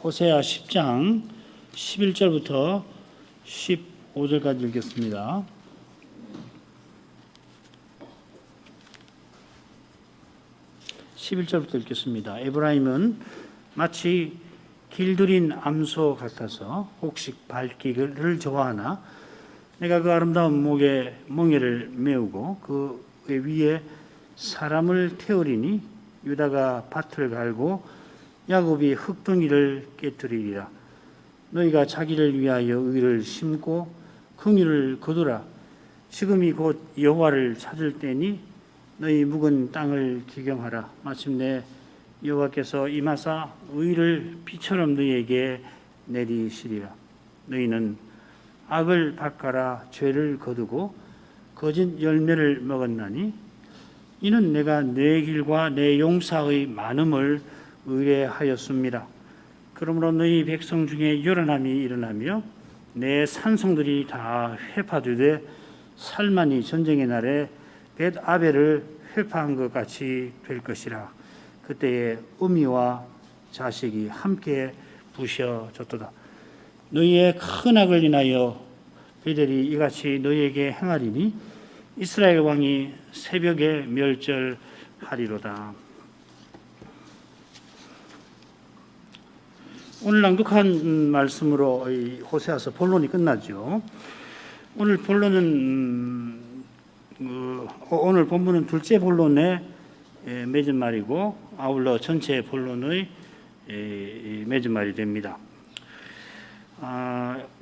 호세아 10장 11절부터 15절까지 읽겠습니다. 읽겠습니다. 에브라임은 마치 길들인 암소 같아서 혹식 밟기를 좋아하나 내가 그 아름다운 목에 멍에를 메우고 그 위에 사람을 태우리니 유다가 밭을 갈고 야곱이 흙덩이를 깨뜨리리라. 너희가 자기를 위하여 의를 심고 긍휼을 거두라. 지금이 곧 여호와를 찾을 때니 너희 묵은 땅을 기경하라. 마침내 여호와께서 임하사 의를 비처럼 너희에게 내리시리라. 너희는 악을 밭가라 죄를 거두고 거짓 열매를 먹었나니 이는 내가 내 길과 내 용사의 많음을 의뢰하였습니다. 그러므로 너희 백성 중에 요란함이 일어나며 내 산성들이 다 회파되되 살만이 전쟁의 날에 벳 아벨을 회파한 것 같이 될 것이라. 그때에 어미와 자식이 함께 부셔졌도다. 너희의 큰 악을 인하여 그들이 이같이 너희에게 행하리니 이스라엘 왕이 새벽에 멸절하리로다. 오늘 낭독한 말씀으로 호세아서 본론이 끝나죠. 오늘 본론은 오늘 본문은 둘째 본론의 맺은 말이고 아울러 전체 본론의 맺은 말이 됩니다.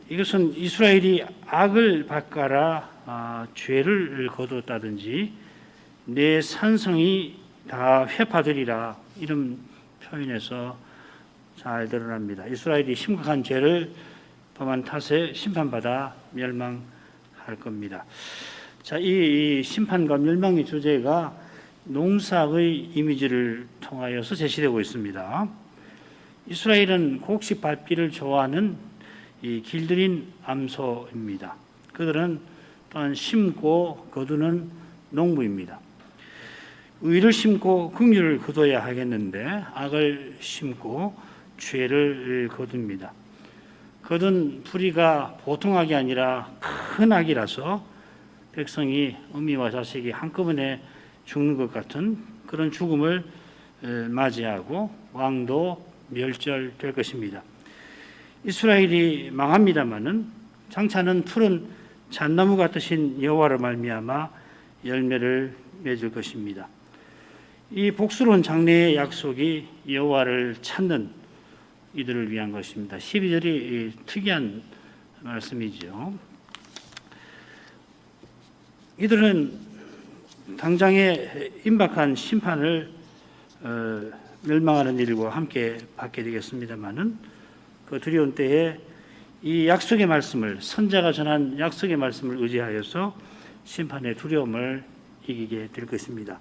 이것은 이스라엘이 악을 밭가라 죄를 거두었다든지 내 산성이 다 회파되리라 이런 표현에서 잘 드러납니다. 이스라엘이 심각한 죄를 범한 탓에 심판받아 멸망할 겁니다. 자, 이 심판과 멸망의 주제가 농사의 이미지를 통하여서 제시되고 있습니다. 이스라엘은 곡식 밟기를 좋아하는 이 길들인 암소입니다. 그들은 또한 심고 거두는 농부입니다. 의를 심고 긍휼을 거둬야 하겠는데 악을 심고 죄를 거둡니다. 거둔 풀이가 보통 악이 아니라 큰 악이라서 백성이 어미와 자식이 한꺼번에 죽는 것 같은 그런 죽음을 맞이하고 왕도 멸절될 것입니다. 이스라엘이 망합니다마는 장차는 푸른 잣나무 같으신 여호와로 말미암아 열매를 맺을 것입니다. 이 복스러운 장래의 약속이 여호와를 찾는 이들을 위한 것입니다. 12절이 특이한 말씀이죠. 이들은 당장의 임박한 심판을 멸망하는 일과 함께 받게 되겠습니다마는 그 두려운 때에 이 약속의 말씀을 선자가 전한 약속의 말씀을 의지하여서 심판의 두려움을 이기게 될 것입니다.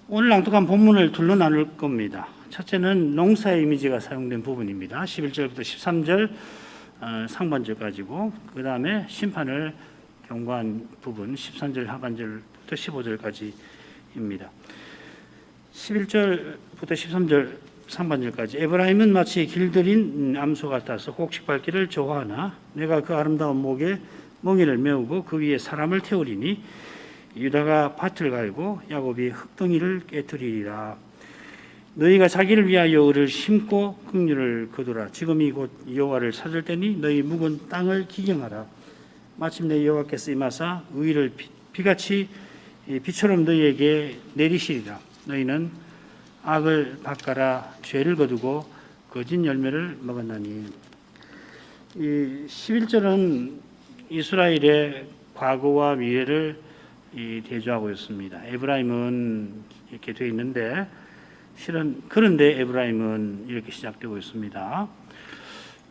오늘 낭독한 본문을 둘로 나눌 겁니다. 첫째는 농사의 이미지가 사용된 부분입니다. 11절부터 13절 상반절까지고 그 다음에 심판을 경고한 부분 13절 하반절부터 15절까지입니다. 11절부터 13절 상반절까지 에브라임은 마치 길들인 암소 같아서 곡식 밟기를 좋아하나 내가 그 아름다운 목에 멍에를 메우고 그 위에 사람을 태우리니 유다가 밭을 갈고 야곱이 흙덩이를 깨뜨리리라. 너희가 자기를 위하여 의를 심고 긍휼을 거두라. 지금이 곧 여호와를 찾을 때니 너희 묵은 땅을 기경하라. 마침내 여호와께서 임하사 의를 비같이 비처럼 너희에게 내리시리라. 너희는 악을 밭가라 죄를 거두고 거짓 열매를 먹었나니. 이 11절은 이스라엘의 과거와 미래를 대조하고 있습니다. 에브라임은 이렇게 되어 있는데 실은 그런데 에브라임은 이렇게 시작되고 있습니다.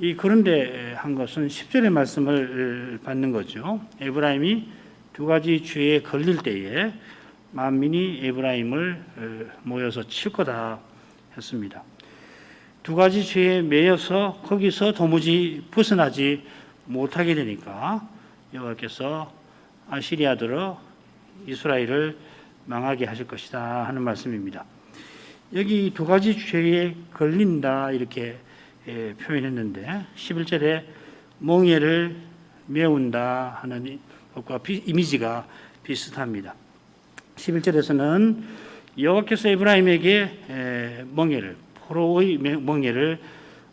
이 그런데 한 것은 10절의 말씀을 받는 거죠. 에브라임이 두 가지 죄에 걸릴 때에 만민이 에브라임을 모여서 칠 거다 했습니다. 두 가지 죄에 매여서 거기서 도무지 벗어나지 못하게 되니까 여호와께서 아시리아들어 이스라엘을 망하게 하실 것이다 하는 말씀입니다. 여기 두 가지 죄에 걸린다 이렇게 표현했는데 11절에 멍에를 메운다 하는 것과 이미지가 비슷합니다. 11절에서는 여호와께서 에브라임에게 멍에를 포로의 멍에를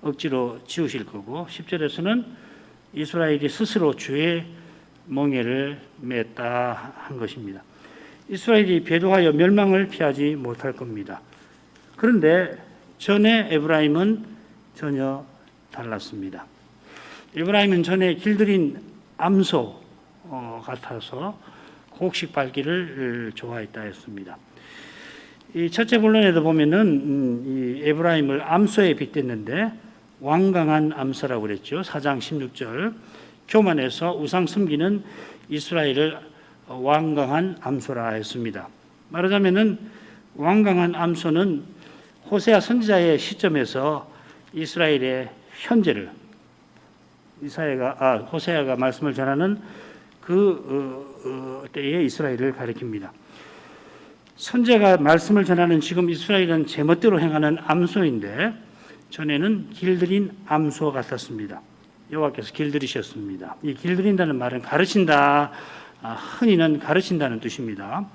억지로 지우실 거고 10절에서는 이스라엘이 스스로 주의 멍에를 맸다 한 것입니다. 이스라엘이 배도하여 멸망을 피하지 못할 겁니다. 그런데 전에 에브라임은 전혀 달랐습니다. 에브라임은 전에 길들인 암소 같아서 곡식 밟기를 좋아했다 했습니다. 이 첫째 본론에도 보면은 이 에브라임을 암소에 빗댔는데 완강한 암소라고 그랬죠. 4장 16절 교만해서 우상 섬기는 이스라엘을 완강한 암소라 했습니다. 말하자면은 완강한 암소는 호세아 선지자의 시점에서 이스라엘의 현재를 호세아가 말씀을 전하는 그 때의 이스라엘을 가리킵니다. 선지자가 말씀을 전하는 지금 이스라엘은 제멋대로 행하는 암소인데 전에는 길들인 암소 같았습니다. 여호와께서 길들이셨습니다. 이 길들인다는 말은 가르친다, 흔히는 가르친다는 뜻입니다.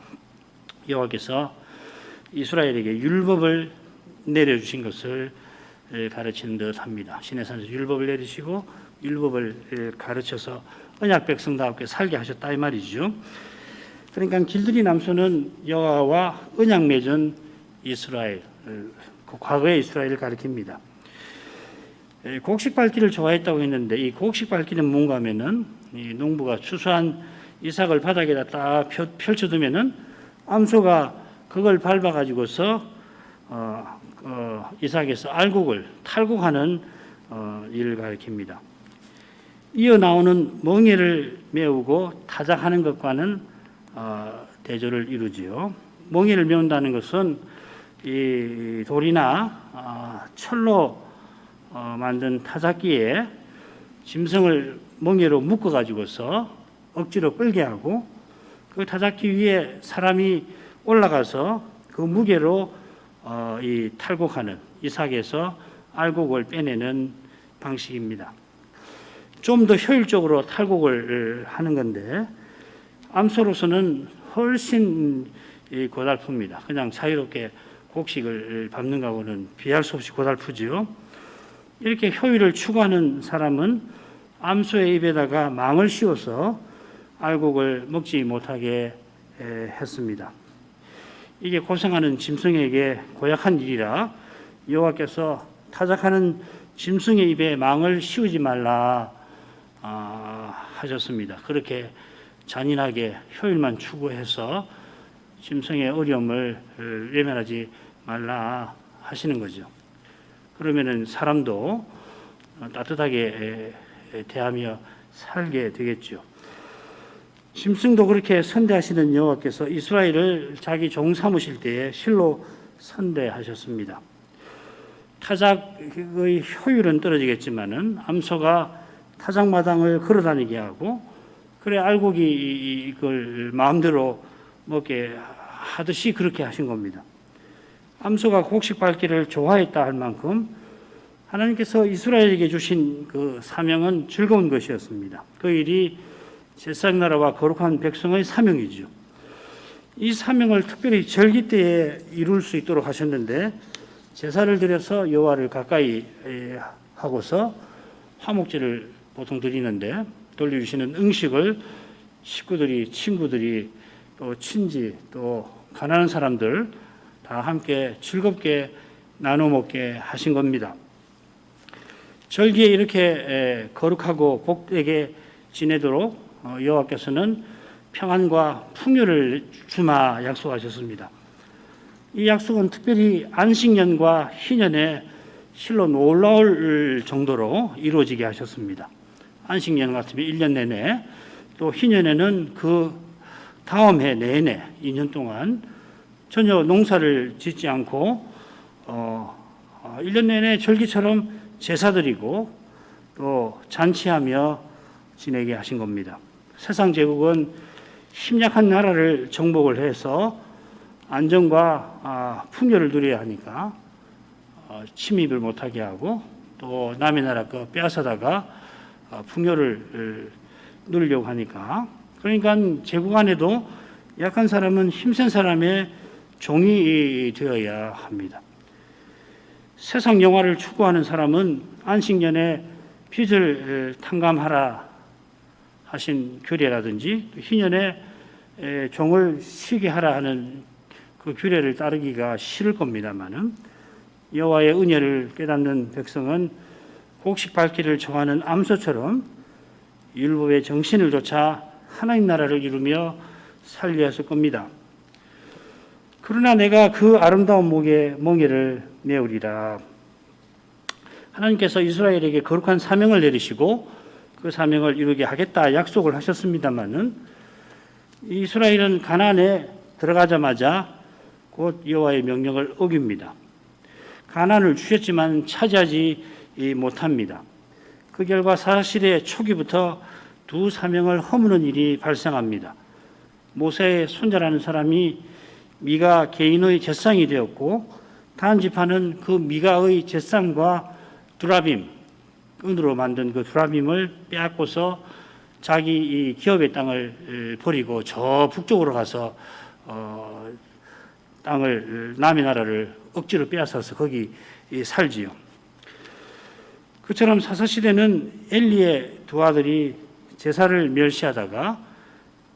여호와께서 이스라엘에게 율법을 내려주신 것을 가르치는 듯합니다. 시내산에서 율법을 내리시고 율법을 가르쳐서 언약 백성답게 살게 하셨다 이 말이죠. 그러니까 길들인 암소는 여호와와 언약 맺은 이스라엘, 과거의 이스라엘을 가리킵니다. 곡식 밟기를 좋아했다고 했는데 이 곡식 밟기는 뭔가 하면은 이 농부가 추수한 이삭을 바닥에다 딱 펼쳐두면은 암소가 그걸 밟아가지고서 이삭에서 알곡을 탈곡하는 일을 가리킵니다. 이어 나오는 멍에를 메우고 타작하는 것과는 대조를 이루지요. 멍에를 메운다는 것은 이 돌이나 철로 만든 타작기에 짐승을 멍에로 묶어가지고서 억지로 끌게 하고 그 타작기 위에 사람이 올라가서 그 무게로 이 탈곡하는 이삭에서 알곡을 빼내는 방식입니다. 좀 더 효율적으로 탈곡을 하는 건데 암소로서는 훨씬 고달픕니다. 그냥 자유롭게 곡식을 밟는 거하고는 비할 수 없이 고달프지요. 이렇게 효율을 추구하는 사람은 암소의 입에다가 망을 씌워서 알곡을 먹지 못하게 했습니다. 이게 고생하는 짐승에게 고약한 일이라 여호와께서 타작하는 짐승의 입에 망을 씌우지 말라 하셨습니다. 그렇게 잔인하게 효율만 추구해서 짐승의 어려움을 외면하지 말라 하시는 거죠. 그러면은 사람도 따뜻하게 대하며 살게 되겠죠. 짐승도 그렇게 선대하시는 여호와께서 이스라엘을 자기 종 삼으실 때에 실로 선대하셨습니다. 타작의 효율은 떨어지겠지만은 암소가 타작마당을 걸어다니게 하고 그래 알곡이 이걸 마음대로 먹게 하듯이 그렇게 하신 겁니다. 암소가 곡식 밟기를 좋아했다 할 만큼 하나님께서 이스라엘에게 주신 그 사명은 즐거운 것이었습니다. 그 일이 제사장 나라와 거룩한 백성의 사명이죠. 이 사명을 특별히 절기 때에 이룰 수 있도록 하셨는데 제사를 드려서 여호와를 가까이 하고서 화목제를 보통 드리는데 돌려주시는 음식을 식구들이, 친구들이, 또 친지, 또 가난한 사람들 다 함께 즐겁게 나눠 먹게 하신 겁니다. 절기에 이렇게 거룩하고 복되게 지내도록 여호와께서는 평안과 풍요를 주마 약속하셨습니다. 이 약속은 특별히 안식년과 희년에 실로 놀라울 정도로 이루어지게 하셨습니다. 안식년 같으면 1년 내내, 또 희년에는 그 다음 해 내내 2년 동안 전혀 농사를 짓지 않고 1년 내내 절기처럼 제사드리고 또 잔치하며 지내게 하신 겁니다. 세상 제국은 힘약한 나라를 정복을 해서 안정과 풍요를 누려야 하니까 침입을 못하게 하고 또 남의 나라 거 빼앗아다가 풍요를 누리려고 하니까. 그러니까 제국 안에도 약한 사람은 힘센 사람의 종이 되어야 합니다. 세상 영화를 추구하는 사람은 안식년에 빚을 탕감하라 하신 규례라든지 희년에 종을 쉬게 하라 하는 그 규례를 따르기가 싫을 겁니다마는 여호와의 은혜를 깨닫는 백성은 곡식 밟기를 좋아하는 암소처럼 율법의 정신을 좇아 하나님 나라를 이루며 살려 했을 겁니다. 그러나 내가 그 아름다운 목에 멍에를 메우리라. 하나님께서 이스라엘에게 거룩한 사명을 내리시고 그 사명을 이루게 하겠다 약속을 하셨습니다마는 이스라엘은 가나안에 들어가자마자 곧 여호와의 명령을 어깁니다. 가나안을 주셨지만 차지하지 못합니다. 그 결과 사실의 초기부터 두 사명을 허무는 일이 발생합니다. 모세의 손자라는 사람이 미가 개인의 제상이 되었고 단 지파는 그 미가의 제상과 두라빔, 은으로 만든 그 두라빔을 빼앗고서 자기 기업의 땅을 버리고 저 북쪽으로 가서 땅을 남의 나라를 억지로 빼앗아서 거기 살지요. 그처럼 사사시대는 엘리의 두 아들이 제사를 멸시하다가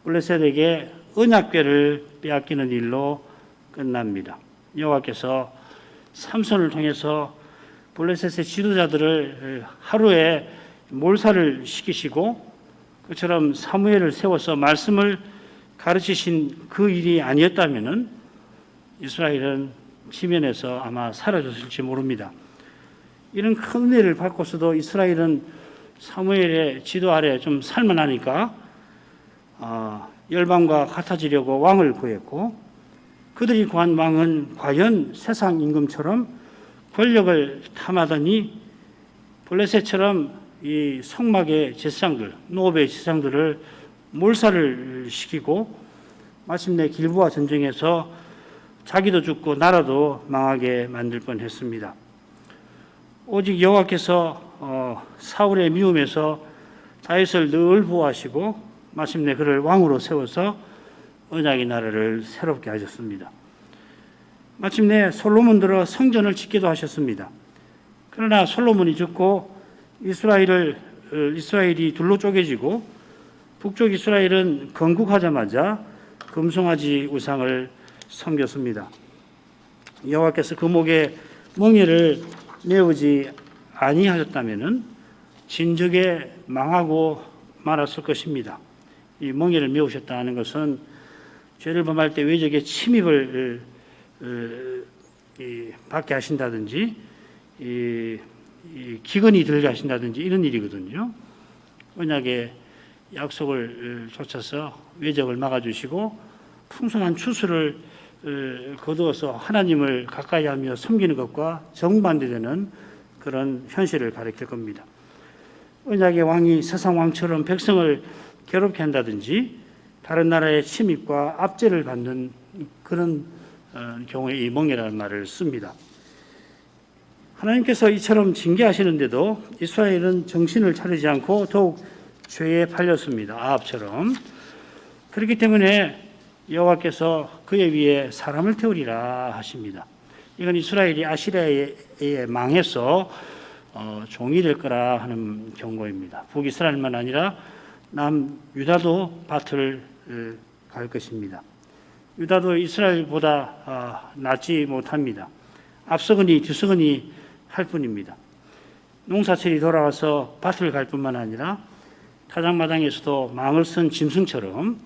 블레셋에게 언약궤를 빼앗기는 일로 끝납니다. 여호와께서 삼손을 통해서 블레셋의 지도자들을 하루에 몰살을 시키시고 그처럼 사무엘을 세워서 말씀을 가르치신 그 일이 아니었다면 이스라엘은 지면에서 아마 사라졌을지 모릅니다. 이런 큰 은혜를 받고서도 이스라엘은 사무엘의 지도 아래 좀 살만하니까 열방과 같아지려고 왕을 구했고 그들이 구한 왕은 과연 세상 임금처럼 권력을 탐하더니 블레셋처럼 이 성막의 제사장들, 노업의 제사장들을 몰살을 시키고 마침내 길보아 전쟁에서 자기도 죽고 나라도 망하게 만들 뻔했습니다. 오직 여호와께서 사울의 미움에서 다윗을 늘 보호하시고 마침내 그를 왕으로 세워서 언약의 나라를 새롭게 하셨습니다. 마침내 솔로몬 들어 성전을 짓기도 하셨습니다. 그러나 솔로몬이 죽고 이스라엘이 둘로 쪼개지고 북쪽 이스라엘은 건국하자마자 금송아지 우상을 섬겼습니다. 여호와께서 그 목에 멍에를 메우지 아니하셨다면은 진즉에 망하고 말았을 것입니다. 이 멍에를 메우셨다는 것은 죄를 범할 때 외적의 침입을 받게 하신다든지 기근이 들게 하신다든지 이런 일이거든요. 언약의 약속을 쫓아서 외적을 막아주시고 풍성한 추수를 거두어서 하나님을 가까이 하며 섬기는 것과 정반대되는 그런 현실을 가리킬 겁니다. 언약의 왕이 세상 왕처럼 백성을 괴롭게 한다든지 다른 나라의 침입과 압제를 받는 그런 경우에 이 멍에라는 말을 씁니다. 하나님께서 이처럼 징계하시는데도 이스라엘은 정신을 차리지 않고 더욱 죄에 팔렸습니다. 아합처럼. 그렇기 때문에 여호와께서 그의 위에 사람을 태우리라 하십니다. 이건 이스라엘이 아시리아에 망해서 종이 될 거라 하는 경고입니다. 북이스라엘만 아니라 남유다도 밭을 갈 것입니다. 유다도 이스라엘보다 낫지 못합니다. 앞서거니 뒤서거니 할 뿐입니다. 농사철이 돌아와서 밭을 갈 뿐만 아니라 타작마당에서도 망을 쓴 짐승처럼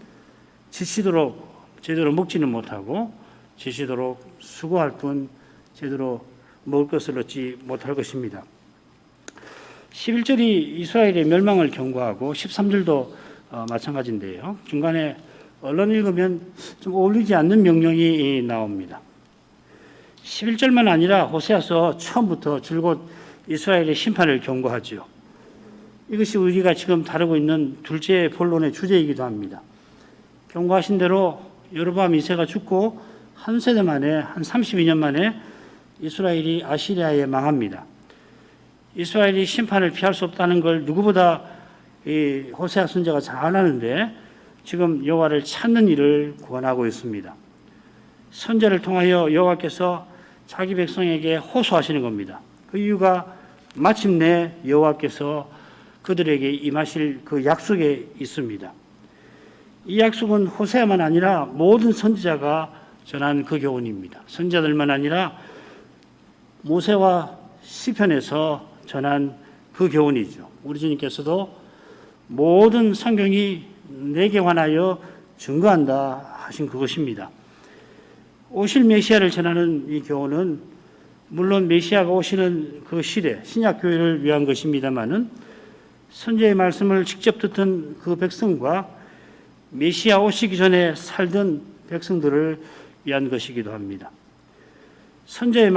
지치도록 제대로 먹지는 못하고 지치도록 수고할 뿐 제대로 먹을 것을 얻지 못할 것입니다. 11절이 이스라엘의 멸망을 경고하고 13절도 마찬가지인데요. 중간에 얼른 읽으면 좀 어울리지 않는 명령이 나옵니다. 11절만 아니라 호세아서 처음부터 줄곧 이스라엘의 심판을 경고하지요. 이것이 우리가 지금 다루고 있는 둘째 본론의 주제이기도 합니다. 경고하신 대로 여로보암 2세가 죽고 한 세대 만에 한 32년 만에 이스라엘이 아시리아에 망합니다. 이스라엘이 심판을 피할 수 없다는 걸 누구보다 이 호세아 선지자가 잘 아는데 지금 여호와를 찾는 일을 권하고 있습니다. 선지자를 통하여 여호와께서 자기 백성에게 호소하시는 겁니다. 그 이유가 마침내 여호와께서 그들에게 임하실 그 약속에 있습니다. 이 약속은 호세아만 아니라 모든 선지자가 전한 그 교훈입니다. 선지자들만 아니라 모세와 시편에서 전한 그 교훈이죠. 우리 주님께서도 모든 성경이 내게 관하여 증거한다 하신 그것입니다. 오실 메시아를 전하는 이 교훈은 물론 메시아가 오시는 그 시대, 신약 교회를 위한 것입니다마는 선지자의 말씀을 직접 듣던 그 백성과 메시아 오시기 전에 살던 백성들을 위한 것이기도 합니다. 선지자의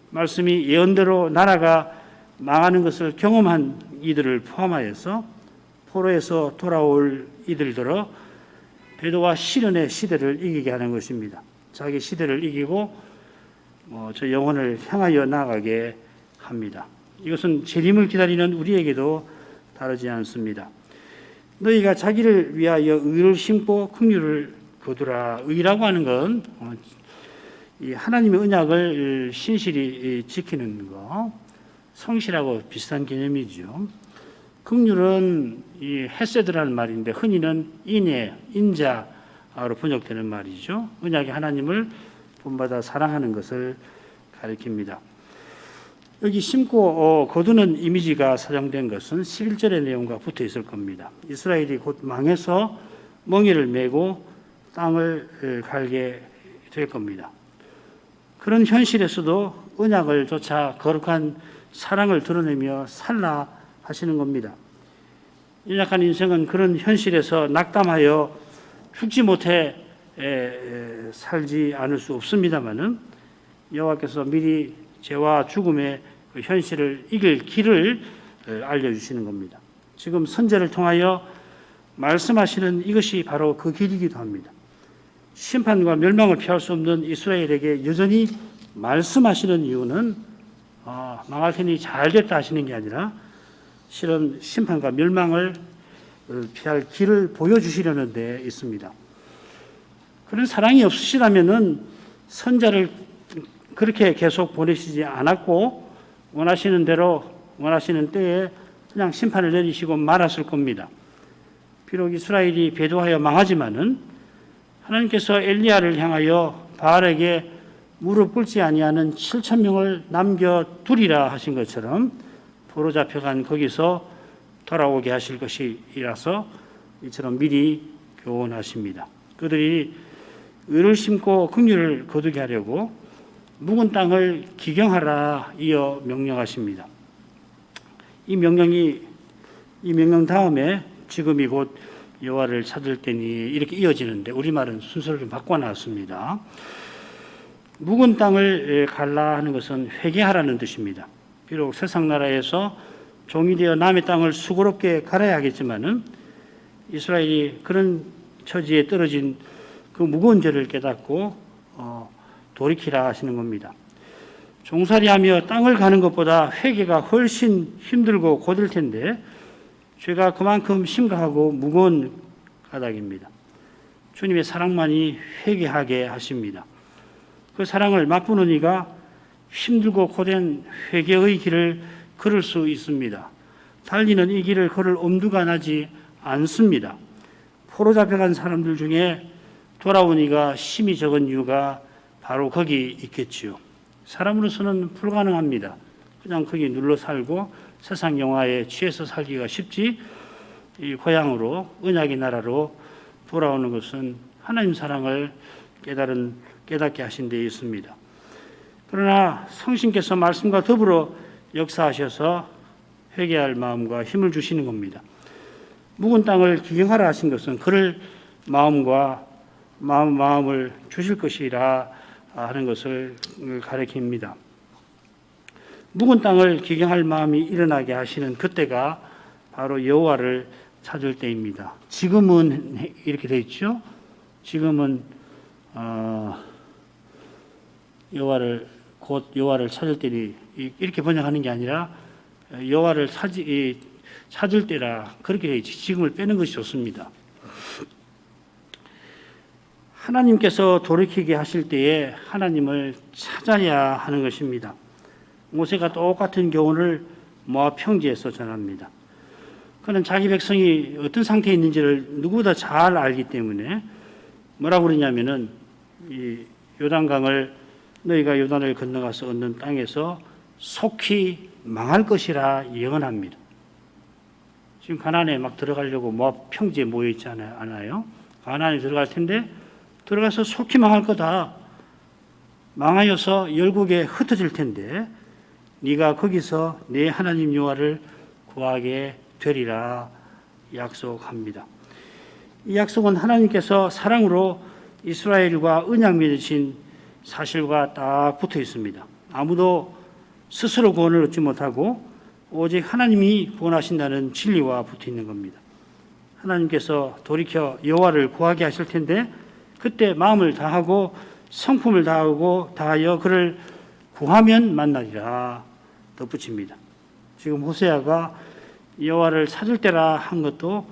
말씀이 예언대로 나라가 망하는 것을 경험한 이들을 포함하여서 포로에서 돌아올 이들들어 배도와 시련의 시대를 이기게 하는 것입니다. 자기 시대를 이기고 저 영혼을 향하여 나아가게 합니다. 이것은 재림을 기다리는 우리에게도 다르지 않습니다. 너희가 자기를 위하여 의를 심고 긍휼을 거두라. 의라고 하는 건 이 하나님의 언약을 신실히 지키는 거, 성실하고 비슷한 개념이죠. 긍휼은 이 헤세드라는 말인데 흔히는 인애, 인자로 번역되는 말이죠. 언약의 하나님을 본받아 사랑하는 것을 가리킵니다. 여기 심고 거두는 이미지가 사용된 것은 11절의 내용과 붙어 있을 겁니다. 이스라엘이 곧 망해서 멍에를 메고 땅을 갈게 될 겁니다. 그런 현실에서도 언약을 조차 거룩한 사랑을 드러내며 살라 하시는 겁니다. 연약한 인생은 그런 현실에서 낙담하여 죽지 못해 살지 않을 수 없습니다마는 여호와께서 미리 죄와 죽음의 그 현실을 이길 길을 알려주시는 겁니다. 지금 선제를 통하여 말씀하시는 이것이 바로 그 길이기도 합니다. 심판과 멸망을 피할 수 없는 이스라엘에게 여전히 말씀하시는 이유는 망할 테니 잘 됐다 하시는 게 아니라 실은 심판과 멸망을 피할 길을 보여주시려는 데 있습니다. 그런 사랑이 없으시다면은 선자를 그렇게 계속 보내시지 않았고 원하시는 대로 원하시는 때에 그냥 심판을 내리시고 말았을 겁니다. 비록 이스라엘이 배도하여 망하지만은 하나님께서 엘리야를 향하여 바알에게 무릎 꿇지 아니하는 7천 명을 남겨두리라 하신 것처럼 포로 잡혀간 거기서 돌아오게 하실 것이라서 이처럼 미리 교훈하십니다. 그들이 의를 심고 긍휼을 거두게 하려고 묵은 땅을 기경하라 이어 명령하십니다. 이 명령 다음에 지금이 곧 여호와를 찾을 때니 이렇게 이어지는데 우리말은 순서를 좀 바꿔놨습니다. 묵은 땅을 갈라 하는 것은 회개하라는 뜻입니다. 비록 세상 나라에서 종이 되어 남의 땅을 수고롭게 갈아야 하겠지만은 이스라엘이 그런 처지에 떨어진 그 무거운 죄를 깨닫고 돌이키라 하시는 겁니다. 종살이하며 땅을 가는 것보다 회개가 훨씬 힘들고 고될 텐데 죄가 그만큼 심각하고 무거운 가닥입니다. 주님의 사랑만이 회개하게 하십니다. 그 사랑을 맛보는 이가 힘들고 고된 회개의 길을 걸을 수 있습니다. 달리는 이 길을 걸을 엄두가 나지 않습니다. 포로 잡혀간 사람들 중에 돌아온 이가 심히 적은 이유가 바로 거기 있겠지요. 사람으로서는 불가능합니다. 그냥 거기 눌러 살고 세상 영화에 취해서 살기가 쉽지 이 고향으로 언약의 나라로 돌아오는 것은 하나님 사랑을 깨닫게 하신 데 있습니다. 그러나 성신께서 말씀과 더불어 역사하셔서 회개할 마음과 힘을 주시는 겁니다. 묵은 땅을 기경하라 하신 것은 그럴 마음을 주실 것이라 하는 것을 가리킵니다. 묵은 땅을 기경할 마음이 일어나게 하시는 그때가 바로 여호와를 찾을 때입니다. 지금은 이렇게 되어 있죠. 지금은 여호와를 찾을 때니 이렇게 번역하는 게 아니라 여호와를 찾을 때라 그렇게 지금을 빼는 것이 좋습니다. 하나님께서 돌이키게 하실 때에 하나님을 찾아야 하는 것입니다. 모세가 똑같은 교훈을 모압 평지에서 전합니다. 그는 자기 백성이 어떤 상태에 있는지를 누구보다 잘 알기 때문에 뭐라고 그러냐면은 이 요단강을 너희가 요단을 건너가서 얻는 땅에서 속히 망할 것이라 예언합니다. 지금 가나안에 막 들어가려고 모압 평지에 모여 있지 않아요? 가나안에 들어갈 텐데 들어가서 속히 망할 거다. 망하여서 열국에 흩어질 텐데 네가 거기서 내 하나님 여호와를 구하게 되리라 약속합니다. 이 약속은 하나님께서 사랑으로 이스라엘과 언약 맺으신 사실과 딱 붙어 있습니다. 아무도 스스로 구원을 얻지 못하고 오직 하나님이 구원하신다는 진리와 붙어 있는 겁니다. 하나님께서 돌이켜 여호와를 구하게 하실 텐데 그때 마음을 다하고 성품을 다하여 그를 구하면 만나리라 덧붙입니다. 지금 호세아가 여호와를 찾을 때라 한 것도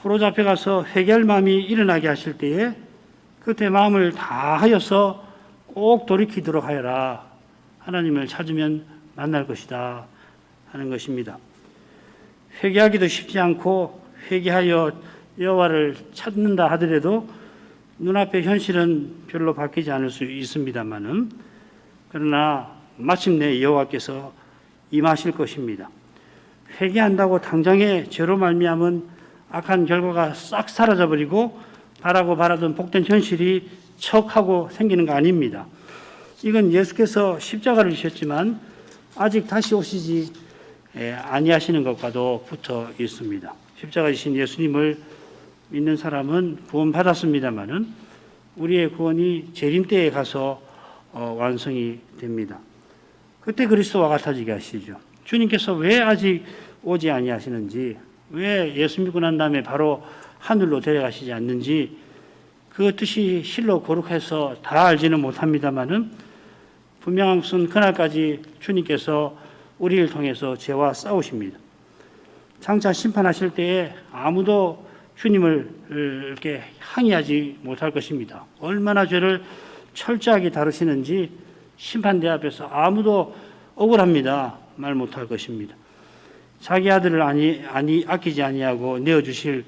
포로 잡혀가서 회개할 마음이 일어나게 하실 때에 그때 마음을 다하여서 꼭 돌이키도록 하여라. 하나님을 찾으면 만날 것이다 하는 것입니다. 회개하기도 쉽지 않고 회개하여 여호와를 찾는다 하더라도 눈앞의 현실은 별로 바뀌지 않을 수 있습니다만은 그러나 마침내 여호와께서 임하실 것입니다. 회개한다고 당장에 죄로 말미암은 악한 결과가 싹 사라져버리고 바라고 바라던 복된 현실이 척하고 생기는 거 아닙니다. 이건 예수께서 십자가를 지셨지만 아직 다시 오시지 아니하시는 것과도 붙어 있습니다. 십자가 지신 예수님을 믿는 사람은 구원받았습니다마는 우리의 구원이 재림 때에 가서 완성이 됩니다. 그때 그리스도와 같아지게 하시죠. 주님께서 왜 아직 오지 아니하시는지, 왜 예수 믿고 난 다음에 바로 하늘로 데려가시지 않는지 그 뜻이 실로 거룩해서 다 알지는 못합니다마는 분명한 것은 그날까지 주님께서 우리를 통해서 죄와 싸우십니다. 장차 심판하실 때에 아무도 주님을 이렇게 항의하지 못할 것입니다. 얼마나 죄를 철저하게 다루시는지 심판대 앞에서 아무도 억울합니다. 말 못할 것입니다. 자기 아들을 아끼지 아니하고 내어주실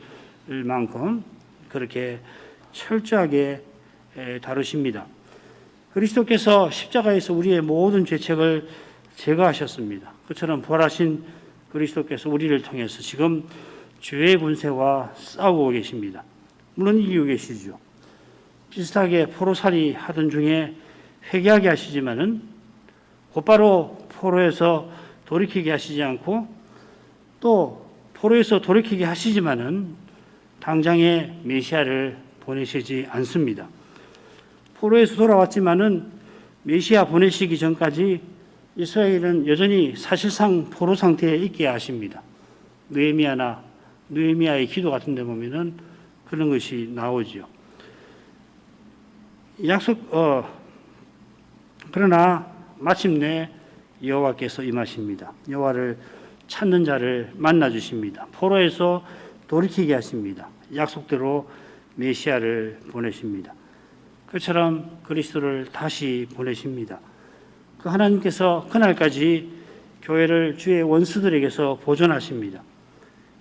만큼 그렇게 철저하게 다루십니다. 그리스도께서 십자가에서 우리의 모든 죄책을 제거하셨습니다. 그처럼 부활하신 그리스도께서 우리를 통해서 지금 죄의 권세와 싸우고 계십니다. 물론 이기고 계시죠. 비슷하게 포로살이 하던 중에 회개하게 하시지만은 곧바로 포로에서 돌이키게 하시지 않고 또 포로에서 돌이키게 하시지만은 당장에 메시아를 보내시지 않습니다. 포로에서 돌아왔지만은 메시아 보내시기 전까지 이스라엘은 여전히 사실상 포로 상태에 있게 하십니다. 느헤미야의 기도 같은 데 보면은 그런 것이 나오죠. 그러나 마침내 여호와께서 임하십니다. 여호와를 찾는 자를 만나 주십니다. 포로에서 돌이키게 하십니다. 약속대로 메시아를 보내십니다. 그처럼 그리스도를 다시 보내십니다. 그 하나님께서 그날까지 교회를 주의 원수들에게서 보존하십니다.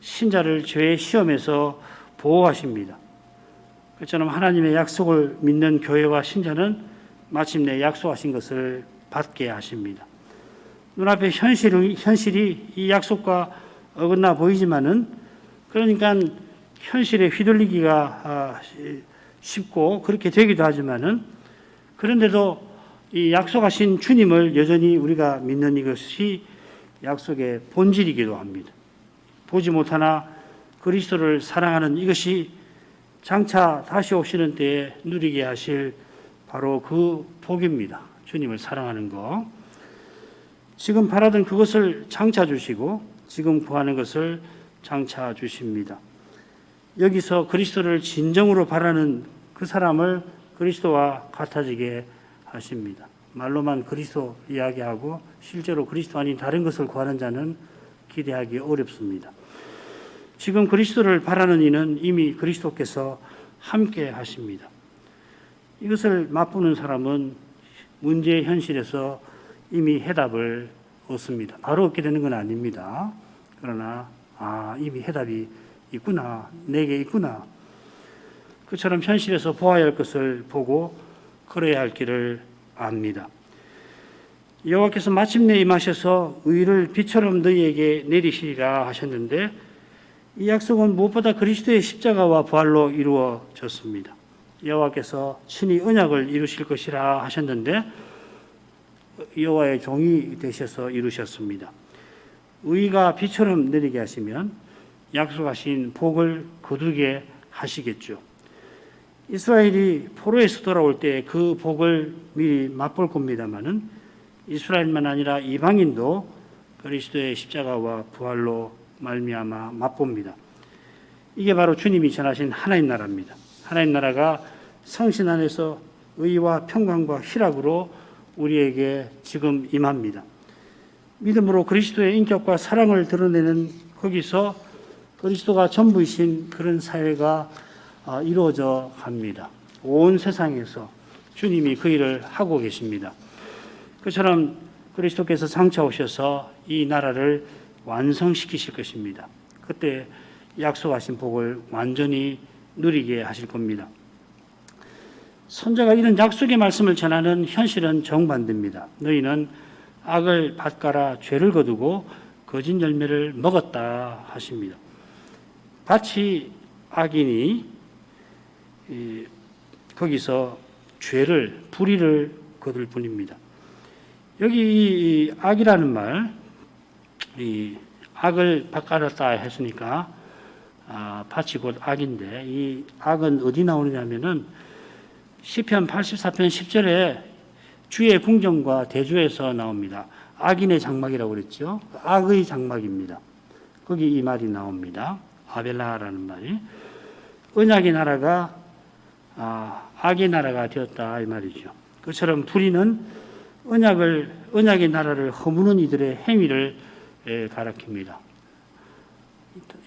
신자를 죄의 시험에서 보호하십니다. 그처럼 하나님의 약속을 믿는 교회와 신자는 마침내 약속하신 것을 받게 하십니다. 눈앞에 현실이 이 약속과 어긋나 보이지만은 그러니까 현실에 휘둘리기가 쉽고 그렇게 되기도 하지만은 그런데도 이 약속하신 주님을 여전히 우리가 믿는 이것이 약속의 본질이기도 합니다. 보지 못하나 그리스도를 사랑하는 이것이 장차 다시 오시는 때에 누리게 하실 바로 그 복입니다. 주님을 사랑하는 것. 지금 바라던 그것을 장차 주시고 지금 구하는 것을 장차 주십니다. 여기서 그리스도를 진정으로 바라는 그 사람을 그리스도와 같아지게 하십니다. 말로만 그리스도 이야기하고 실제로 그리스도 아닌 다른 것을 구하는 자는 기대하기 어렵습니다. 지금 그리스도를 바라는 이는 이미 그리스도께서 함께 하십니다. 이것을 맛보는 사람은 문제의 현실에서 이미 해답을 얻습니다. 바로 얻게 되는 건 아닙니다. 그러나 이미 해답이 있구나, 내게 있구나. 그처럼 현실에서 보아야 할 것을 보고 걸어야 할 길을 압니다. 여호와께서 마침내 임하셔서 의를 비처럼 너희에게 내리시리라 하셨는데 이 약속은 무엇보다 그리스도의 십자가와 부활로 이루어졌습니다. 여호와께서 친히 언약을 이루실 것이라 하셨는데 여호와의 종이 되셔서 이루셨습니다. 의가 비처럼 내리게 하시면 약속하신 복을 거두게 하시겠죠. 이스라엘이 포로에서 돌아올 때 그 복을 미리 맛볼 겁니다마는 이스라엘만 아니라 이방인도 그리스도의 십자가와 부활로 말미암아 맛봅니다. 이게 바로 주님이 전하신 하나님 나라입니다. 하나님 나라가 성신 안에서 의와 평강과 희락으로 우리에게 지금 임합니다. 믿음으로 그리스도의 인격과 사랑을 드러내는 거기서 그리스도가 전부이신 그런 사회가 이루어져 갑니다. 온 세상에서 주님이 그 일을 하고 계십니다. 그처럼 그리스도께서 장차 오셔서 이 나라를 완성시키실 것입니다. 그때 약속하신 복을 완전히 누리게 하실 겁니다. 선자가 이런 약속의 말씀을 전하는 현실은 정반대입니다. 너희는 악을 밭가라 죄를 거두고 거짓 열매를 먹었다 하십니다. 밭이 악이니 거기서 죄를 불의를 거둘 뿐입니다. 여기 이 악이라는 말, 이 악을 밭가랐다 했으니까 밭이 곧 악인데 이 악은 어디 나오느냐면은 시편 84편 10절에 주의 궁정과 대조에서 나옵니다. 악인의 장막이라고 그랬죠. 악의 장막입니다. 거기 이 말이 나옵니다. 아벨라라는 말이. 언약의 나라가 악의 나라가 되었다 이 말이죠. 그처럼 불의는 언약의 나라를 허무는 이들의 행위를 가리킵니다.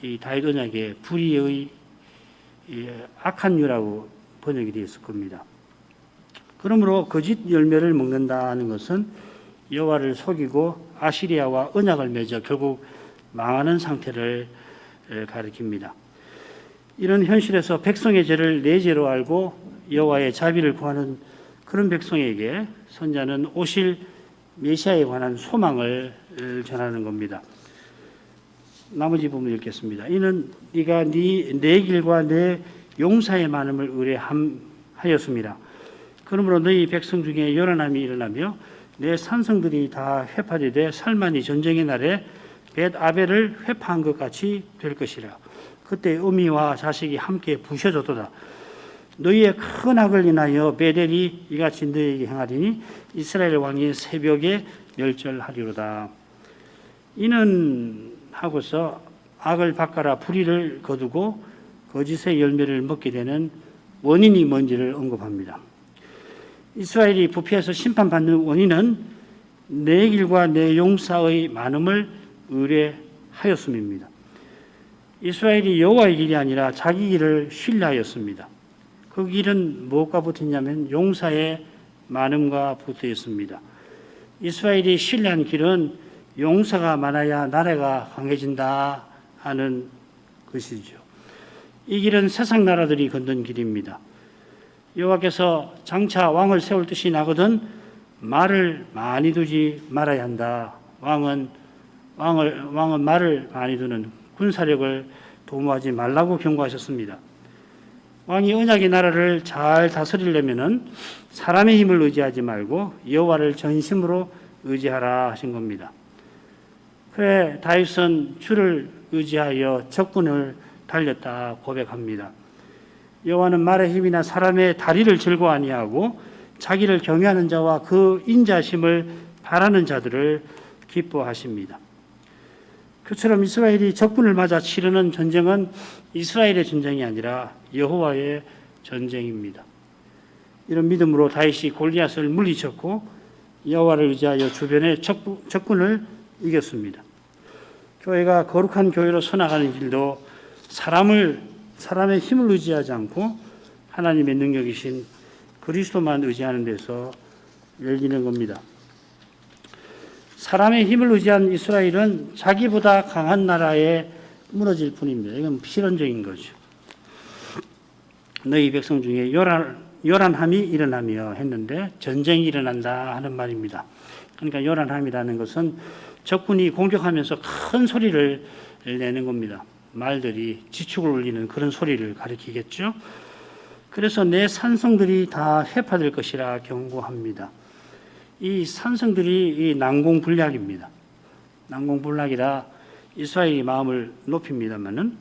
이 다윗 언약의 불의의 악한 유라고 번역이 되었을 겁니다. 그러므로 거짓 열매를 먹는다는 것은 여호와를 속이고 아시리아와 언약을 맺어 결국 망하는 상태를 가리킵니다. 이런 현실에서 백성의 죄를 내 죄로 알고 여호와의 자비를 구하는 그런 백성에게 선자는 오실 메시아에 관한 소망을 전하는 겁니다. 나머지 부분 읽겠습니다. 이는 네가 내 길과 내 용사의 많음을 의뢰하였습니다. 그러므로 너희 백성 중에 요란함이 일어나며 내 산성들이 다 회파되되 살만이 전쟁의 날에 벳 아벨을 회파한 것 같이 될 것이라. 그때 어미와 자식이 함께 부셔졌도다. 너희의 큰 악을 인하여 베델이 이같이 너희에게 행하리니 이스라엘 왕이 새벽에 멸절하리로다. 이는 하고서 악을 밭가라 불의를 거두고 거짓의 열매를 먹게 되는 원인이 뭔지를 언급합니다. 이스라엘이 부패해서 심판받는 원인은 내 길과 내 용사의 많음을 의뢰하였음입니다. 이스라엘이 여호와의 길이 아니라 자기 길을 신뢰하였습니다. 그 길은 무엇과 붙었냐면 용사의 많음과 붙어 있습니다. 이스라엘이 신뢰한 길은 용사가 많아야 나라가 강해진다 하는 것이죠. 이 길은 세상 나라들이 걷는 길입니다. 여호와께서 장차 왕을 세울 뜻이 나거든 말을 많이 두지 말아야 한다. 왕은 말을 많이 두는 군사력을 도모하지 말라고 경고하셨습니다. 왕이 언약의 나라를 잘 다스리려면은 사람의 힘을 의지하지 말고 여호와를 전심으로 의지하라 하신 겁니다. 그래 다윗은 주를 의지하여 적군을 달렸다 고백합니다. 여호와는 말의 힘이나 사람의 다리를 즐거워 아니하고 자기를 경외하는 자와 그 인자심을 바라는 자들을 기뻐하십니다. 그처럼 이스라엘이 적군을 맞아 치르는 전쟁은 이스라엘의 전쟁이 아니라 여호와의 전쟁입니다. 이런 믿음으로 다윗이 골리앗을 물리쳤고 여호와를 의지하여 주변의 적군을 이겼습니다. 교회가 거룩한 교회로 서나가는 길도 사람의 힘을 의지하지 않고 하나님의 능력이신 그리스도만 의지하는 데서 열리는 겁니다. 사람의 힘을 의지한 이스라엘은 자기보다 강한 나라에 무너질 뿐입니다. 이건 실현적인 거죠. 너희 백성 중에 요란함이 일어나며 했는데 전쟁이 일어난다 하는 말입니다. 그러니까 요란함이라는 것은 적군이 공격하면서 큰 소리를 내는 겁니다. 말들이 지축을 울리는 그런 소리를 가리키겠죠. 그래서 내 산성들이 다 회파될 것이라 경고합니다. 이 산성들이 이 난공불락입니다. 난공불락이라 이스라엘이 마음을 높입니다마는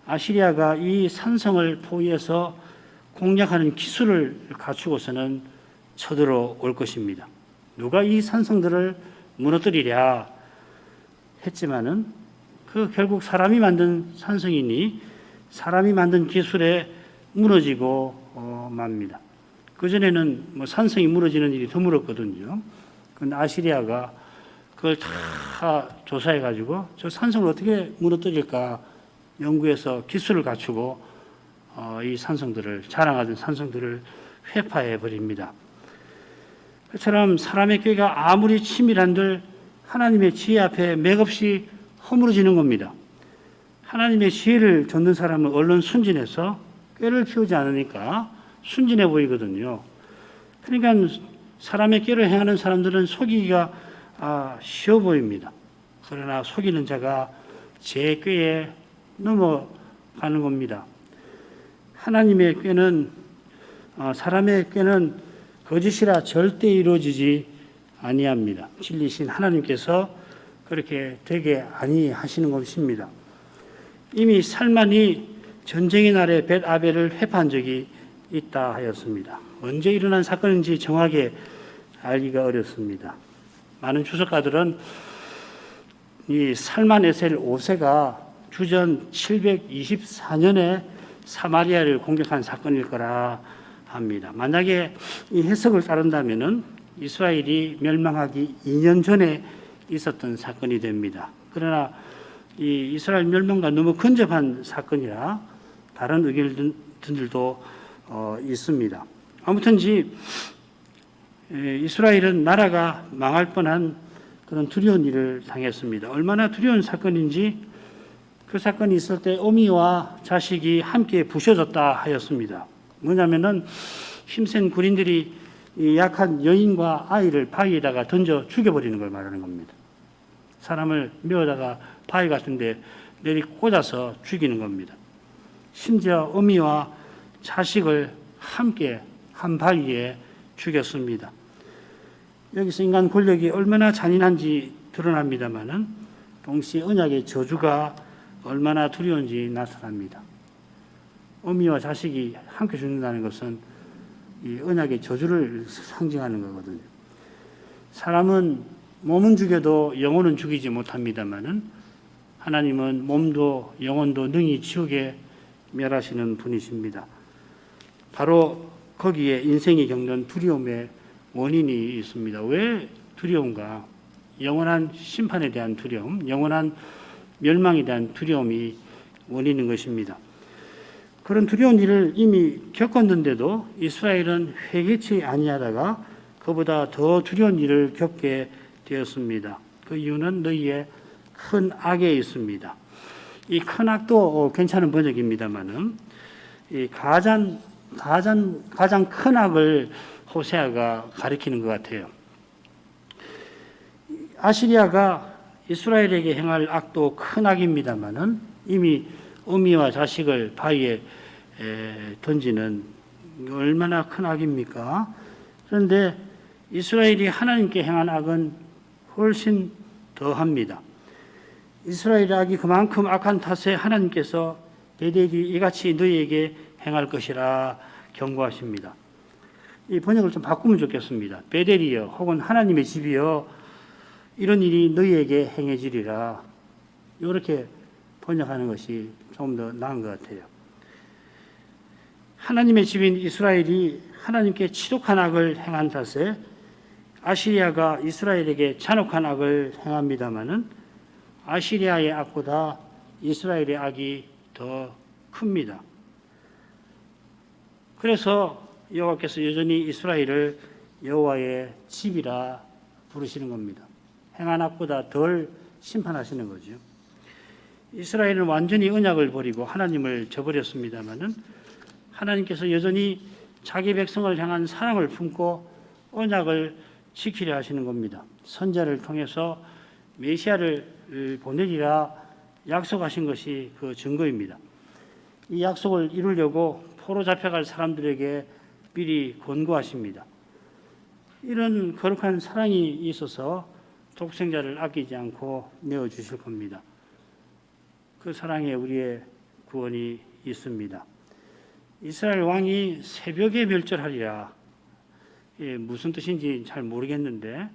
아시리아가 이 산성을 포위해서 공략하는 기술을 갖추고서는 쳐들어올 것입니다. 누가 이 산성들을 무너뜨리랴 했지만은 그 결국 사람이 만든 산성이니 사람이 만든 기술에 무너지고 맙니다. 그전에는 뭐 산성이 무너지는 일이 드물었거든요. 근데 아시리아가 그걸 다 조사해가지고 저 산성을 어떻게 무너뜨릴까 연구해서 기술을 갖추고 이 산성들을 자랑하던 산성들을 회파해 버립니다. 그처럼 사람의 꾀가 아무리 치밀한들 하나님의 지혜 앞에 맥없이 허물어지는 겁니다. 하나님의 지혜를 좇는 사람은 얼른 순진해서 꾀를 피우지 않으니까 순진해 보이거든요. 그러니까 사람의 꾀를 행하는 사람들은 속이기가 쉬워 보입니다. 그러나 속이는 자가 제 꾀에 넘어가는 겁니다. 하나님의 꾀는 사람의 꾀는 거짓이라 절대 이루어지지 아니합니다. 진리신 하나님께서 그렇게 되게 아니하시는 것입니다. 이미 살만이 전쟁의 날에 벳아벨을 회파한 적이 있다 하였습니다. 언제 일어난 사건인지 정확하게 알기가 어렵습니다. 많은 주석가들은 이 살만 에셀 5세가 주전 724년에 사마리아를 공격한 사건일 거라 합니다. 만약에 이 해석을 따른다면은 이스라엘이 멸망하기 2년 전에 있었던 사건이 됩니다. 그러나 이 이스라엘 멸망과 너무 근접한 사건이라 다른 의견들도 있습니다. 아무튼지 이스라엘은 나라가 망할 뻔한 그런 두려운 일을 당했습니다. 얼마나 두려운 사건인지 그 사건이 있을 때 어미와 자식이 함께 부셔졌다 하였습니다. 뭐냐면은 힘센 군인들이 이 약한 여인과 아이를 바위에다가 던져 죽여버리는 걸 말하는 겁니다. 사람을 메어다가 바위 같은데 내리 꽂아서 죽이는 겁니다. 심지어 어미와 자식을 함께 한 바위에 죽였습니다. 여기서 인간 권력이 얼마나 잔인한지 드러납니다마는 동시에 언약의 저주가 얼마나 두려운지 나타납니다. 어미와 자식이 함께 죽는다는 것은 이 언약의 저주를 상징하는 거거든요. 사람은 몸은 죽여도 영혼은 죽이지 못합니다마는 하나님은 몸도 영혼도 능히 지옥에 멸하시는 분이십니다. 바로 거기에 인생이 겪는 두려움의 원인이 있습니다. 왜 두려운가? 영원한 심판에 대한 두려움, 영원한 멸망에 대한 두려움이 원인인 것입니다. 그런 두려운 일을 이미 겪었는데도 이스라엘은 회개치 아니하다가 그보다 더 두려운 일을 겪게 되었습니다. 그 이유는 너희의 큰 악에 있습니다. 이 큰 악도 괜찮은 번역입니다만은 이 가장 큰 악을 호세아가 가리키는 것 같아요. 아시리아가 이스라엘에게 행할 악도 큰 악입니다만은 이미 어미와 자식을 바위에 던지는 얼마나 큰 악입니까? 그런데 이스라엘이 하나님께 행한 악은 훨씬 더합니다. 이스라엘의 악이 그만큼 악한 탓에 하나님께서 베델이 이같이 너희에게 행할 것이라 경고하십니다. 이 번역을 좀 바꾸면 좋겠습니다. 베델이여 혹은 하나님의 집이여 이런 일이 너희에게 행해지리라. 이렇게 번역하는 것이 조금 더 나은 것 같아요. 하나님의 집인 이스라엘이 하나님께 치독한 악을 행한 탓에 아시리아가 이스라엘에게 잔혹한 악을 행합니다마는 아시리아의 악보다 이스라엘의 악이 더 큽니다. 그래서 여호와께서 여전히 이스라엘을 여호와의 집이라 부르시는 겁니다. 행한 악보다 덜 심판하시는 거죠. 이스라엘은 완전히 언약을 버리고 하나님을 저버렸습니다마는 하나님께서 여전히 자기 백성을 향한 사랑을 품고 언약을 지키려 하시는 겁니다. 선자를 통해서 메시아를 보내리라 약속하신 것이 그 증거입니다. 이 약속을 이루려고 포로 잡혀갈 사람들에게 미리 권고하십니다. 이런 거룩한 사랑이 있어서 독생자를 아끼지 않고 내어주실 겁니다. 그 사랑에 우리의 구원이 있습니다. 이스라엘 왕이 새벽에 멸절하리라. 무슨 뜻인지 잘 모르겠는데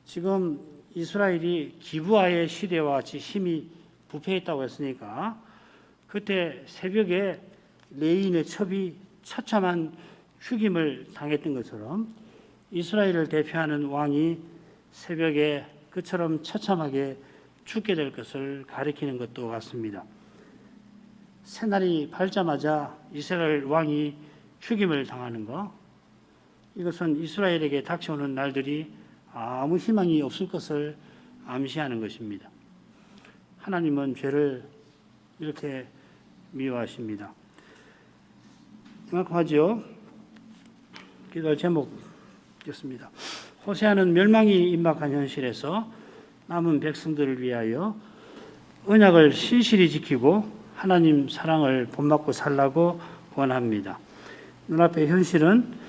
지금 이스라엘이 기브아의 시대와 같이 힘이 부패했다고 했으니까 그때 새벽에 레인의 첩이 처참한 죽임을 당했던 것처럼 이스라엘을 대표하는 왕이 새벽에 그처럼 처참하게 죽게 될 것을 가리키는 것도 같습니다. 새날이 밝자마자 이스라엘 왕이 죽임을 당하는 것, 이것은 이스라엘에게 닥쳐오는 날들이 아무 희망이 없을 것을 암시하는 것입니다. 하나님은 죄를 이렇게 미워하십니다. 이만큼 하죠. 기도할 제목이었습니다. 호세아는 멸망이 임박한 현실에서 남은 백성들을 위하여 언약을 신실히 지키고 하나님 사랑을 본받고 살라고 권합니다. 눈앞의 현실은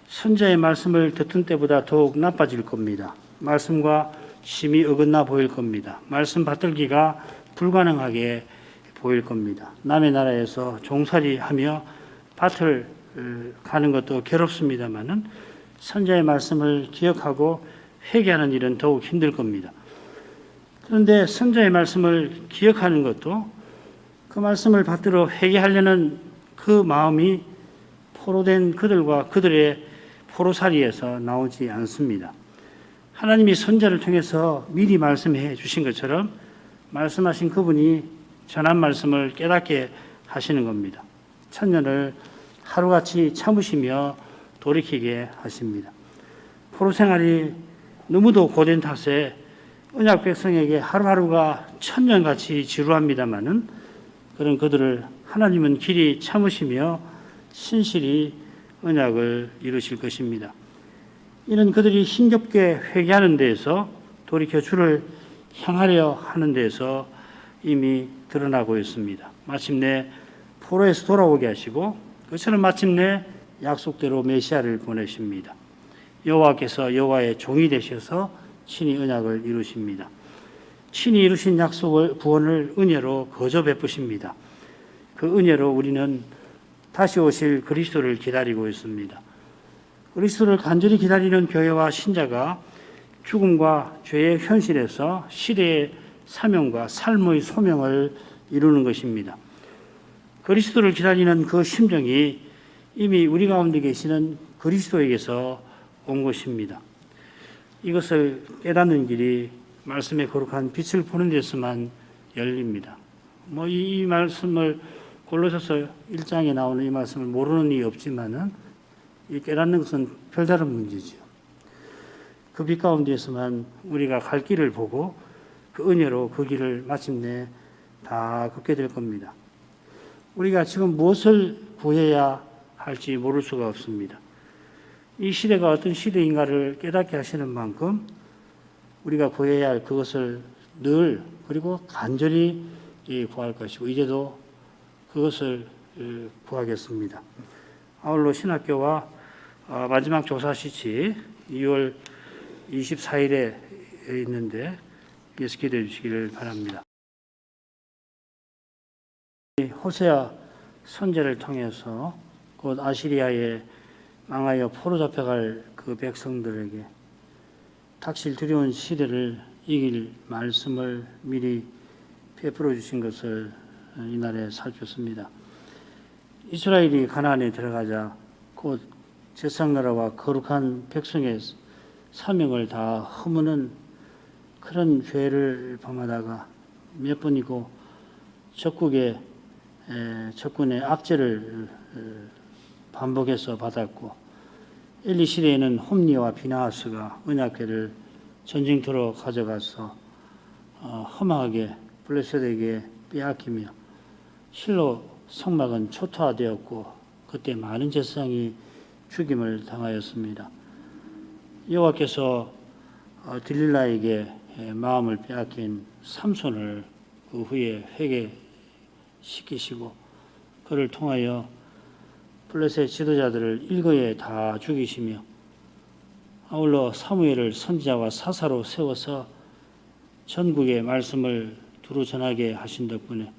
선자의 말씀을 듣던 때보다 더욱 나빠질 겁니다. 말씀과 심히 어긋나 보일 겁니다. 말씀 받들기가 불가능하게 보일 겁니다. 남의 나라에서 종살이하며 밭을 가는 것도 괴롭습니다마는 선자의 말씀을 기억하고 회개하는 일은 더욱 힘들 겁니다. 그런데 선자의 말씀을 기억하는 것도 그 말씀을 받들어 회개하려는 그 마음이 포로된 그들과 그들의 포로살이에서 나오지 않습니다. 하나님이 선자를 통해서 미리 말씀해 주신 것처럼 말씀하신 그분이 전한 말씀을 깨닫게 하시는 겁니다. 천년을 하루같이 참으시며 돌이키게 하십니다. 포로 생활이 너무도 고된 탓에 언약 백성에게 하루하루가 천년같이 지루합니다마는 그런 그들을 하나님은 길이 참으시며 신실히 언약을 이루실 것입니다. 이는 그들이 힘겹게 회개하는 데에서 돌이켜 주를 향하려 하는 데에서 이미 드러나고 있습니다. 마침내 포로에서 돌아오게 하시고 그처럼 마침내 약속대로 메시아를 보내십니다. 여호와께서 여호와의 종이 되셔서 친히 언약을 이루십니다. 친히 이루신 약속을 구원을 은혜로 거저 베푸십니다. 그 은혜로 우리는 다시 오실 그리스도를 기다리고 있습니다. 그리스도를 간절히 기다리는 교회와 신자가 죽음과 죄의 현실에서 시대의 사명과 삶의 소명을 이루는 것입니다. 그리스도를 기다리는 그 심정이 이미 우리 가운데 계시는 그리스도에게서 온 것입니다. 이것을 깨닫는 길이 말씀의 거룩한 빛을 보는 데서만 열립니다. 이 말씀을 골로새서 1장에 나오는 이 말씀을 모르는 이가 없지만은 이 깨닫는 것은 별다른 문제지요. 그 빛 가운데에서만 우리가 갈 길을 보고 그 은혜로 그 길을 마침내 다 걷게 될 겁니다. 우리가 지금 무엇을 구해야 할지 모를 수가 없습니다. 이 시대가 어떤 시대인가를 깨닫게 하시는 만큼 우리가 구해야 할 그것을 늘 그리고 간절히 구할 것이고 이제도 그것을 구하겠습니다. 아울러 신학교와 마지막 조사 시치 2월 24일에 있는데 예수 기도해 주시기를 바랍니다. 호세아 선제를 통해서 곧 아시리아에 망하여 포로 잡혀갈 그 백성들에게 닥칠 두려운 시대를 이길 말씀을 미리 베풀어 주신 것을 이날에 살폈습니다. 이스라엘이 가나안에 들어가자 곧 제사장나라와 거룩한 백성의 사명을 다 허무는 그런 죄를 범하다가 몇 번이고 적군의 압제를 반복해서 받았고, 엘리 시대에는 홈리와 비나하스가 언약궤를 전쟁터로 가져가서 험하게 블레셋에게 빼앗기며 실로 성막은 초토화되었고 그때 많은 제사장이 죽임을 당하였습니다. 여호와께서 딜릴라에게 마음을 빼앗긴 삼손을 그 후에 회개시키시고 그를 통하여 블레셋 지도자들을 일거에 다 죽이시며 아울러 사무엘을 선지자와 사사로 세워서 전국의 말씀을 두루 전하게 하신 덕분에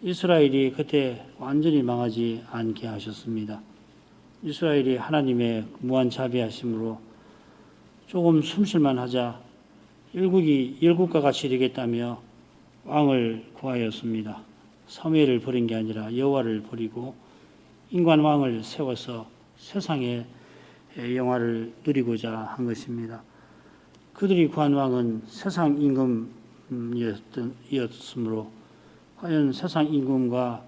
이스라엘이 그때 완전히 망하지 않게 하셨습니다. 이스라엘이 하나님의 무한 자비하심으로 조금 숨쉴만 하자 열국과 같이 되겠다며 왕을 구하였습니다. 사무엘을 버린 게 아니라 여호와를 버리고 인간 왕을 세워서 세상의 영화를 누리고자 한 것입니다. 그들이 구한 왕은 세상 임금이었으므로 과연 세상 임금과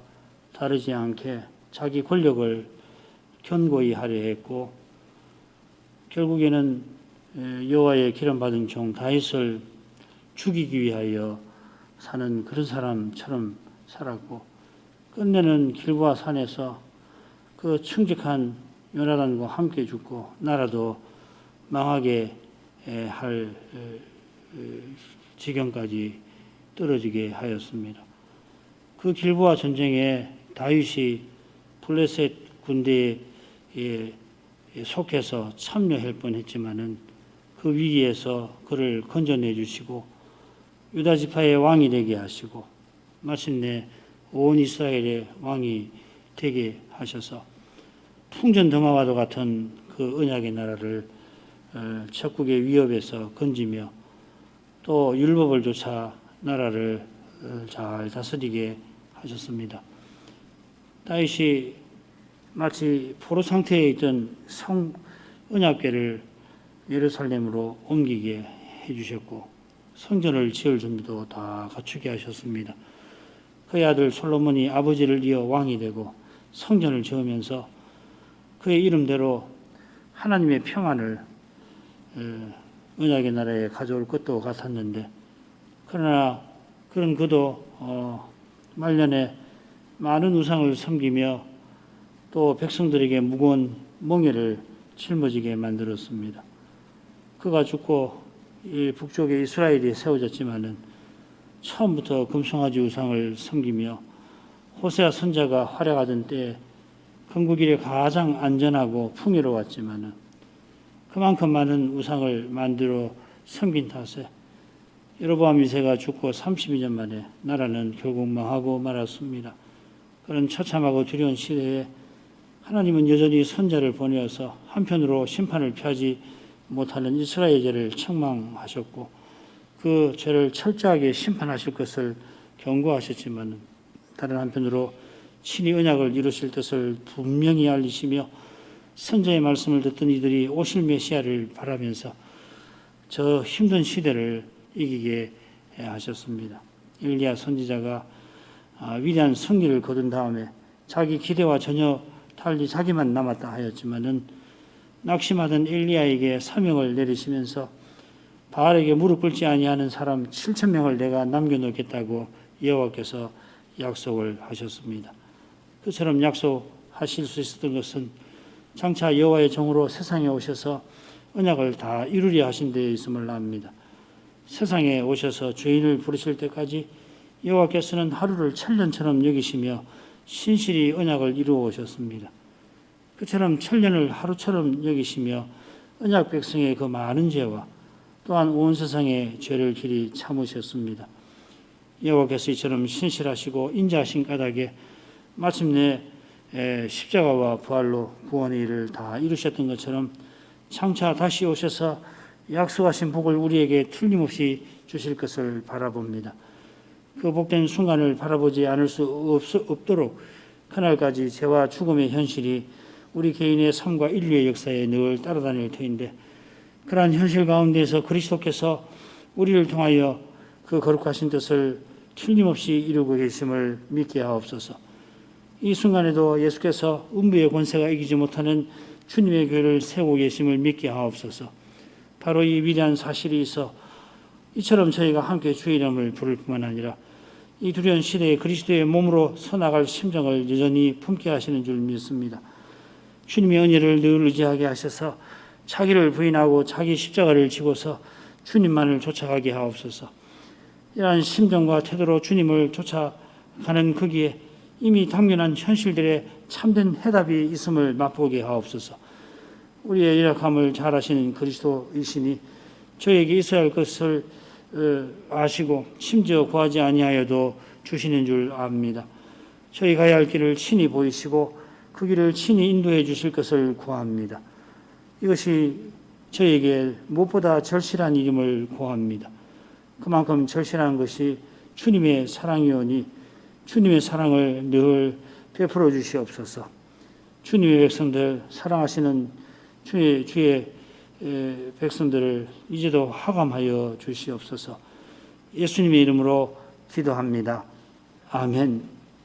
다르지 않게 자기 권력을 견고히 하려 했고, 결국에는 여호와의 기름받은 종 다윗을 죽이기 위하여 사는 그런 사람처럼 살았고, 끝내는 길보아 산에서 그 충직한 요나단과 함께 죽고 나라도 망하게 할 지경까지 떨어지게 하였습니다. 그 길보아 전쟁에 다윗이 블레셋 군대에 속해서 참여할 뻔했지만은 그 위기에서 그를 건져내 주시고 유다 지파의 왕이 되게 하시고 마침내 온 이스라엘의 왕이 되게 하셔서 풍전등화와도 같은 그 언약의 나라를 적국의 위협에서 건지며 또 율법을 조차 나라를 잘 다스리게 하셨습니다. 다윗이 마치 포로 상태에 있던 언약궤를 예루살렘으로 옮기게 해주셨고 성전을 지을 준비도 다 갖추게 하셨습니다. 그의 아들 솔로몬이 아버지를 이어 왕이 되고 성전을 지으면서 그의 이름대로 하나님의 평안을 언약의 나라에 가져올 것도 같았는데, 그러나 그런 그도 말년에 많은 우상을 섬기며 또 백성들에게 무거운 멍에를 짊어지게 만들었습니다. 그가 죽고 이 북쪽에 이스라엘이 세워졌지만은 처음부터 금송아지 우상을 섬기며 호세아 선자가 활약하던 때에 건국 이래 가장 안전하고 풍요로웠지만은 그만큼 많은 우상을 만들어 섬긴 탓에 여로보암 2세가 죽고 32년 만에 나라는 결국 망하고 말았습니다. 그런 처참하고 두려운 시대에 하나님은 여전히 선자를 보내어서 한편으로 심판을 피하지 못하는 이스라엘 죄를 책망하셨고 그 죄를 철저하게 심판하실 것을 경고하셨지만 다른 한편으로 친히 언약을 이루실 뜻을 분명히 알리시며 선자의 말씀을 듣던 이들이 오실 메시아를 바라면서 저 힘든 시대를 이기게 하셨습니다. 엘리야 선지자가 위대한 승리를 거둔 다음에 자기 기대와 전혀 달리 자기만 남았다 하였지만은 낙심하던 엘리야에게 사명을 내리시면서 바알에게 무릎 꿇지 아니하는 사람 7,000명을 내가 남겨놓겠다고 여호와께서 약속을 하셨습니다. 그처럼 약속하실 수 있었던 것은 장차 여호와의 종으로 세상에 오셔서 언약을 다 이루려 하신 데에 있음을 압니다. 세상에 오셔서 죄인을 부르실 때까지 여호와께서는 하루를 천년처럼 여기시며 신실히 언약을 이루어 오셨습니다. 그처럼 천년을 하루처럼 여기시며 언약 백성의 그 많은 죄와 또한 온 세상의 죄를 길이 참으셨습니다. 여호와께서 이처럼 신실하시고 인자하신 까닭에 마침내 십자가와 부활로 구원의 일을 다 이루셨던 것처럼 장차 다시 오셔서 약속하신 복을 우리에게 틀림없이 주실 것을 바라봅니다. 그 복된 순간을 바라보지 않을 수 없도록 그날까지 죄와 죽음의 현실이 우리 개인의 삶과 인류의 역사에 늘 따라다닐 터인데, 그러한 현실 가운데서 그리스도께서 우리를 통하여 그 거룩하신 뜻을 틀림없이 이루고 계심을 믿게 하옵소서. 이 순간에도 예수께서 음부의 권세가 이기지 못하는 주님의 교회를 세우고 계심을 믿게 하옵소서. 바로 이 위대한 사실이 있어 이처럼 저희가 함께 주의 이름을 부를 뿐만 아니라 이 두려운 시대에 그리스도의 몸으로 서나갈 심정을 여전히 품게 하시는 줄 믿습니다. 주님의 은혜를 늘 의지하게 하셔서 자기를 부인하고 자기 십자가를 지고서 주님만을 쫓아가게 하옵소서. 이러한 심정과 태도로 주님을 쫓아가는 거기에 이미 당면한 현실들의 참된 해답이 있음을 맛보게 하옵소서. 우리의 열악함을 잘 아시는 그리스도이시니 저에게 있어야 할 것을 아시고 심지어 구하지 아니하여도 주시는 줄 압니다. 저희 가야 할 길을 친히 보이시고 그 길을 친히 인도해 주실 것을 구합니다. 이것이 저에게 무엇보다 절실한 일임을 구합니다. 그만큼 절실한 것이 주님의 사랑이오니 주님의 사랑을 늘 베풀어 주시옵소서. 주님의 백성들, 사랑하시는 주의 백성들을 이제도 하감하여 주시옵소서. 예수님의 이름으로 기도합니다. 아멘.